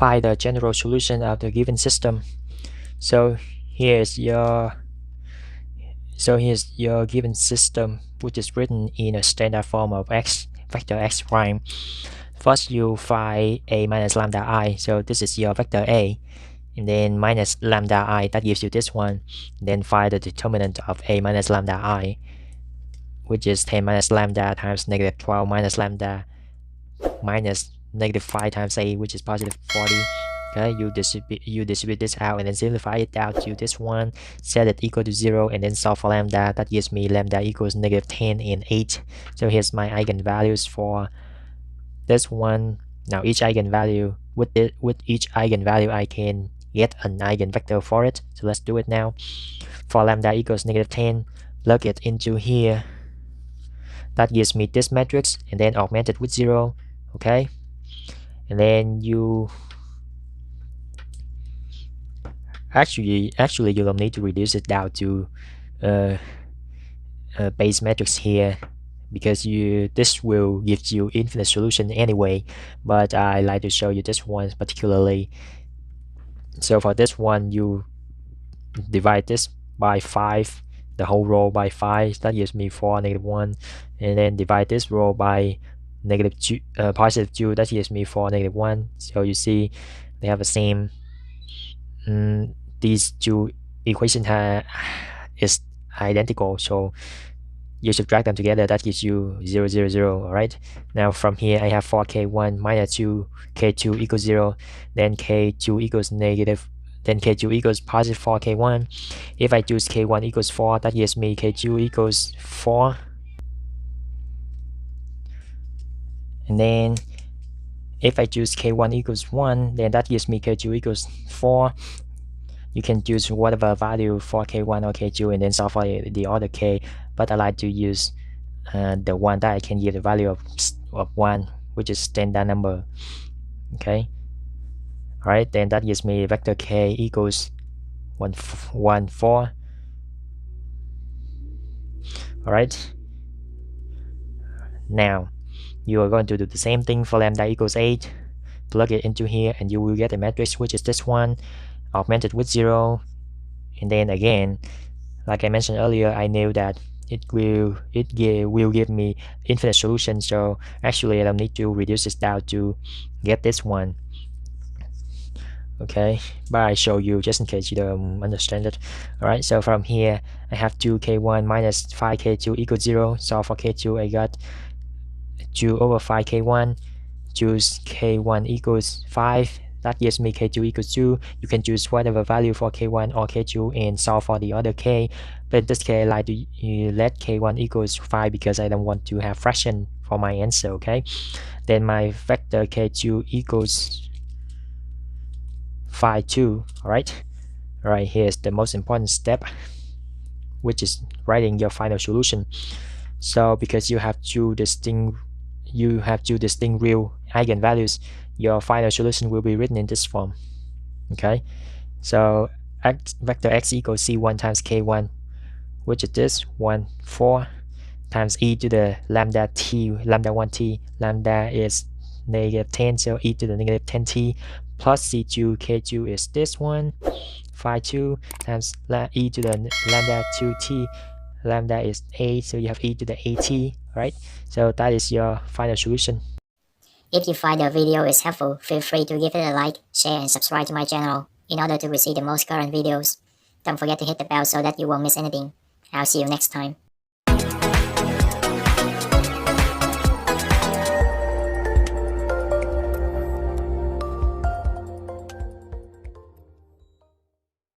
find the general solution of the given system. So here's your given system, which is written in a standard form of vector x prime. First, you find a minus lambda I, so this is your vector a, and then minus lambda I, that gives you this one. And then find the determinant of a minus lambda I, which is 10 minus lambda times negative 12 minus lambda minus negative 5 times a, which is positive 40. Okay, you distribute this out and then simplify it out to this one, set it equal to 0, and then solve for lambda. That gives me lambda equals negative 10 and 8. So here's my eigenvalues for this one. Now each eigenvalue, with each eigenvalue I can get an eigenvector for it. So let's do it now. For lambda equals negative 10, plug it into here. That gives me this matrix, and then augment it with 0. Okay, and then you actually you don't need to reduce it down to base matrix here, because this will give you infinite solution anyway, but I like to show you this one particularly. So for this one, you divide this by 5, the whole row by 5, that gives me 4, negative 1, and then divide this row by negative 2, positive 2, that gives me 4, negative 1. So you see they have the same, these two equations is identical, so you subtract them together, that gives you 0, 0, 0. All right, now from here I have 4k1 minus 2k2 equals 0, then k2 equals negative, then k2 equals positive 4k1. If I choose k1 equals 4, that gives me k2 equals 4. And then if I choose k1 equals 1, then that gives me k2 equals 4. You can choose whatever value for k1 or k2 and then solve for the other k, but I like to use the one that I can give the value of 1, which is standard number. Okay, alright, then that gives me vector k equals 1, 1, 4. Alright, now you are going to do the same thing for lambda equals 8. Plug it into here and you will get a matrix, which is this one, augmented with 0. And then again, like I mentioned earlier, I knew that it will give me infinite solution, so actually I don't need to reduce this down to get this one. Okay, but I show you just in case you don't understand it. Alright, so from here I have 2k1 minus 5k2 equals 0. Solve for k2, I got 2 over 5k1. Choose k1 equals 5. That gives me k2 equals 2. You can choose whatever value for k1 or k2 and solve for the other k. But in this case, I like to let k1 equals 5 because I don't want to have fraction for my answer. Okay, then my vector k2 equals 5, 2. Alright, here's the most important step, which is writing your final solution. So because you have two distinct real eigenvalues, your final solution will be written in this form. Okay, so vector x equals c1 times k1, which is this 1, 4 times e to the lambda t, lambda 1t, lambda is negative 10, so e to the negative 10t, plus c2 k2 is this one, 5, 2 times e to the lambda 2t, lambda is 8, so you have e to the 8t. Right, so that is your final solution. If you find the video is helpful, feel free to give it a like, share, and subscribe to my channel in order to receive the most current videos. Don't forget to hit the bell so that you won't miss anything. I'll see you next time.